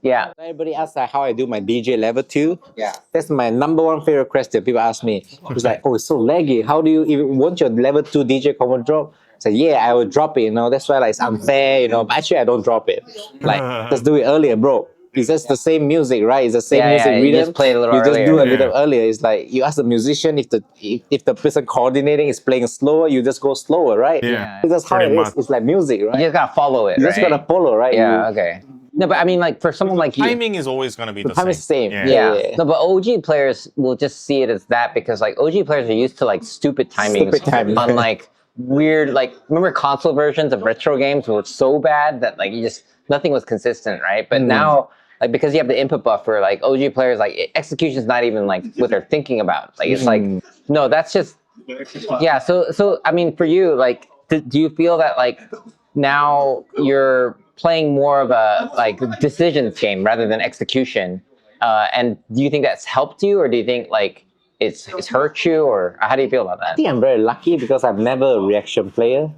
Yeah. Everybody asks like, how I do my DJ level 2. Yeah. That's my number one favorite question. People ask me. It's like, oh, it's so laggy. How do you even want your level 2 DJ command drop? So yeah, I will drop it. That's why like it's unfair. But actually I don't drop it. Like just do it earlier, bro. It's just the same music, right? It's the same music You rhythm. just play it a little You just earlier. do a little earlier. It's like you ask the musician if the person coordinating is playing slower, you just go slower, right? Yeah. It's just how Pretty it is. much. It's like music, right? You just gotta follow it. You just right? gotta follow, right? Yeah. Okay. No, but I mean, like for someone like you, Timing is always going to be the time same. is the same. yeah. No, but OG players will just see it as that because like OG players are used to like stupid timings, Stupid timing. on like weird like remember console versions of retro games were so bad that like nothing was consistent, right? But now like because you have the input buffer, like OG players like execution's not even like what they're thinking about. Like it's like no, that's just yeah. So I mean, for you, like, do you feel that like now you're playing more of a like decisions game rather than execution? And do you think that's helped you, or do you think like it's hurt you, or how do you feel about I that? think I'm very lucky because I'm never a reaction player.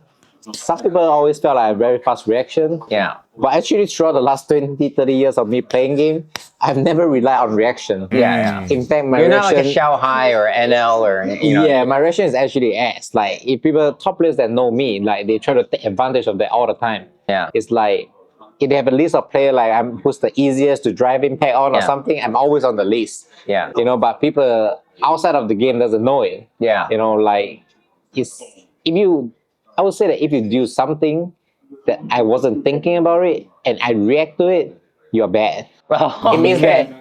Some people always felt like I have very fast reaction. Yeah. But actually throughout the last 20, 30 years of me playing game, I've never relied on reaction. Yeah. In fact, my You're not like a reaction... Shanghai or NL or Yeah, my reaction is actually ass. Like if people, top players that know me, like they try to take advantage of that all the time. Yeah. It's like if they have a list of players like who's the easiest to drive impact on or something, I'm always on the list. Yeah. But people outside of the game doesn't know it. Yeah. Like I would say that if you do something that I wasn't thinking about it and I react to it, you're bad. Well, It means okay. that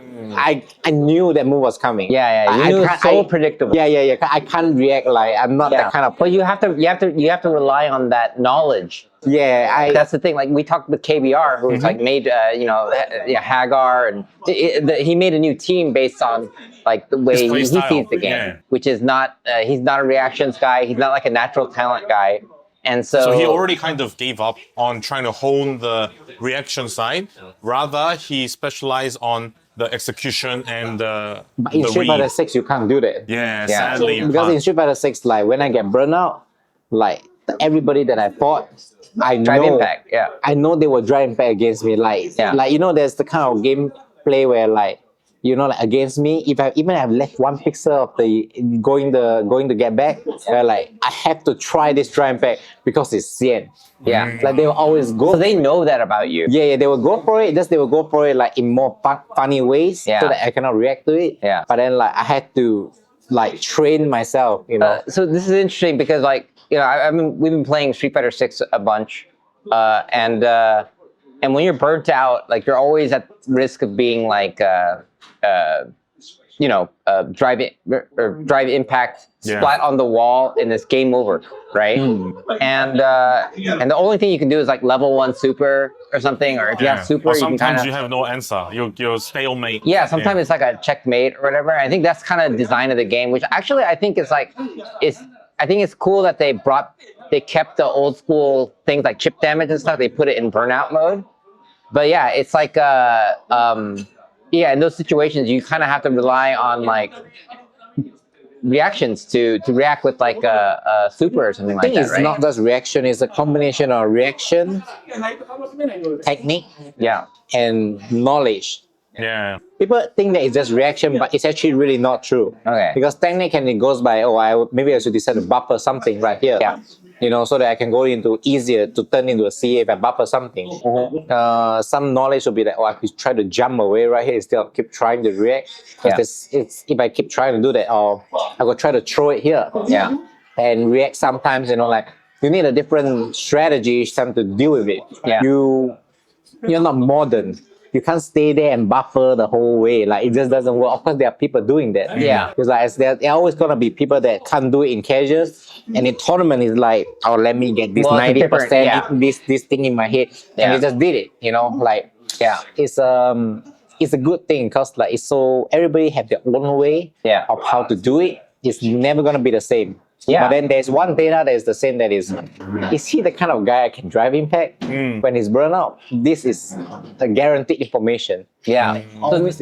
I knew that move was coming. Yeah. You knew it's so predictable. Yeah. I can't react like I'm not that kind of. But you have to rely on that knowledge. Yeah, That's the thing. Like we talked with KBR, who's like made Hagar, and he made a new team based on like the way he sees the game, which is not he's not a reactions guy. He's not like a natural talent guy, and So he already kind of gave up on trying to hone the reaction side. Rather, he specialized on the execution and the But in Street Fighter 6, you can't do that. Yeah, sadly you Because in can't. Street Fighter 6, like when I get burnout, like everybody that I fought, I drive know, impact. Yeah. I know they were driving back against me. Like there's the kind of gameplay where like like against me, if I even have left one pixel of the going to get back, like I have to try this drive back because it's Xian. Yeah. Like they will always go. So they know that about you. Yeah, they will go for it. They will go for it like in more funny ways, so that I cannot react to it. Yeah. But then like I had to like train myself, So this is interesting because like we've been playing Street Fighter 6 a bunch, and when you're burnt out, like you're always at risk of being like drive impact splat on the wall and it's game over, right? And the only thing you can do is like level 1 super or something, or if you have super, or you can sometimes kind you have no answer. You're stalemate. yeah, sometimes it's like a checkmate or whatever. I think that's kind of the design of the game, which actually I think is like I think it's cool that they kept the old school things like chip damage and stuff. They put it in burnout mode. But yeah, it's like in those situations you kind of have to rely on like reactions to react with like a super or something like that, it's right? not just reaction, it's a combination of reaction, technique, and knowledge. Yeah. People think that it's just reaction, but it's actually really not true. Okay. Because technique it goes by, maybe I should decide to buffer something right here. Yeah. So that I can go into easier to turn into a CA if I buffer something. Some knowledge will be like, I could try to jump away right here instead of keep trying to react. Because if I keep trying to do that, or I could try to throw it here. Yeah. And react sometimes, like you need a different strategy each time to deal with it. Yeah. You're not modern. You can't stay there and buffer the whole way. Like it just doesn't work. Of course, there are people doing that. Yeah. Because like there are always gonna be people that can't do it in casuals, and in tournament is like, let me get this 90% this thing in my head, and they just did it. It's a good thing because like it's so everybody have their own way of how to do it. It's never gonna be the same. Yeah. But then there's one data that is the same, that is he the kind of guy I can drive impact when he's burnout? This is a guaranteed information. Yeah.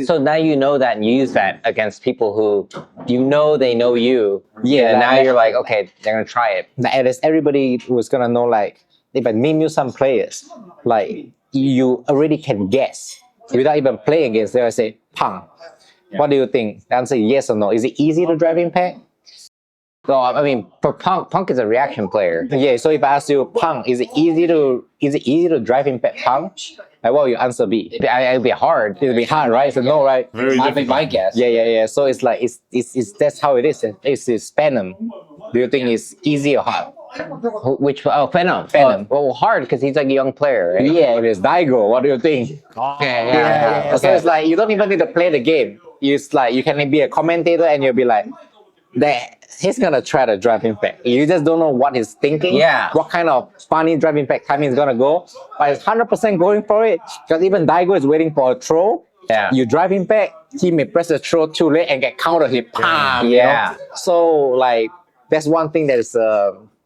So now you know that and you use that against people who they know you. Yeah. And now you're like, okay, they're gonna try it. And there's everybody who's gonna know, like if I name you some players, like you already can guess without even playing against, they will say Pang. What do you think? The answer is yes or no. Is it easy to drive Impact? Well, I mean, for Punk is a reaction player. Yeah. So if I ask you, Pang, is it easy to drive Impact Pang? Like, what will your answer be? It'd be hard. It'll be hard, right? So no, right? Very That'd be my difficult. guess. Yeah. So it's like it's that's how it is. It's Phantom. Do you think it's easy or hard? Which Phenom? Phenom. Well, hard because he's like a young player, right? Yeah, it is Daigo. What do you think? Okay, yeah. So it's like you don't even need to play the game. It's like you can be a commentator and you'll be like, that he's gonna try to drive Impact. You just don't know what he's thinking. Yeah. What kind of funny drive Impact timing is gonna go, but it's 100% going for it. Because even Daigo is waiting for a throw. Yeah. You drive Impact, he may press the throw too late and get counter hit. Pam. Yeah. You know? So like that's one thing that is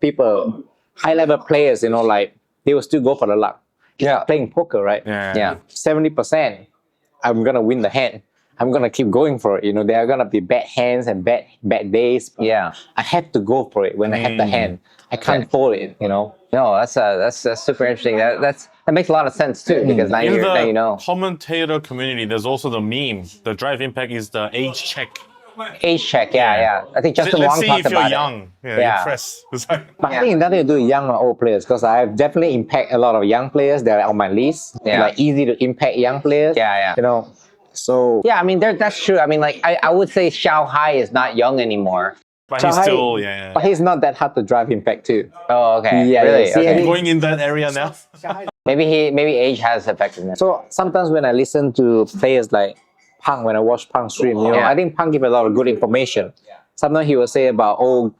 people, high level players, like they will still go for the luck. Yeah. Playing poker, right? Yeah. 70%, I'm gonna win the hand. I'm gonna keep going for it. There are gonna be bad hands and bad days. But Yeah. I have to go for it when I have the hand. I can't fold it. No, that's super interesting. That makes a lot of sense too because now In now the you know. commentator community, there's also the meme. The drive impact is the age check. Age check, yeah. I think Justin Let's Wong see talked if you're about young. Yeah. You press. It's like- But I think it's nothing to do with young or old players because I've definitely impact a lot of young players that are on my list. Yeah. Like easy to impact young players. Yeah. So Yeah, I mean that's true. I mean, like I would say Xiao Hai is not young anymore. But he's Chai- still, but he's not that hard to drive impact too. Oh, okay. Yeah, Really? yeah. See, Okay. going in that area now. Maybe age has effectiveness. So sometimes when I listen to players like Pang, when I watch Pang stream, Yeah. I think Pang give a lot of good information. Sometimes he will say about old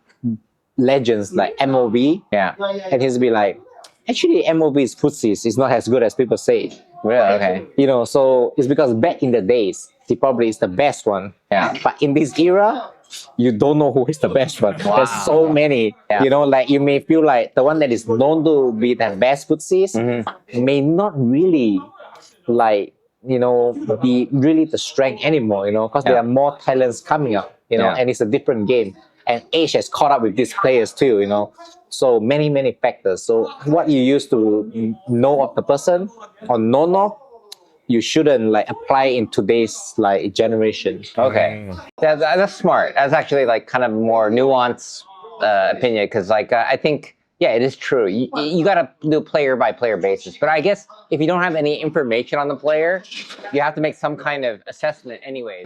legends like MOV, Yeah. and he'll be like, actually MOV's footsies is not as good as people say. Really? Okay. So it's because back in the days, he probably is the best one. Yeah. But in this era, you don't know who is the best one. Wow. There's so many. Yeah. Like you may feel like the one that is known to be the best footsies may not really like be really the strength anymore. Because there Yeah. are more talents coming up. Yeah. And it's a different game. And age has caught up with these players too. So many factors. So what you used to know of the person or know of, you shouldn't like apply in today's like generation. Okay. That's smart. That's actually like kind of more nuanced opinion because like I think it is true. You got to do player by player basis. But I guess if you don't have any information on the player, you have to make some kind of assessment anyway.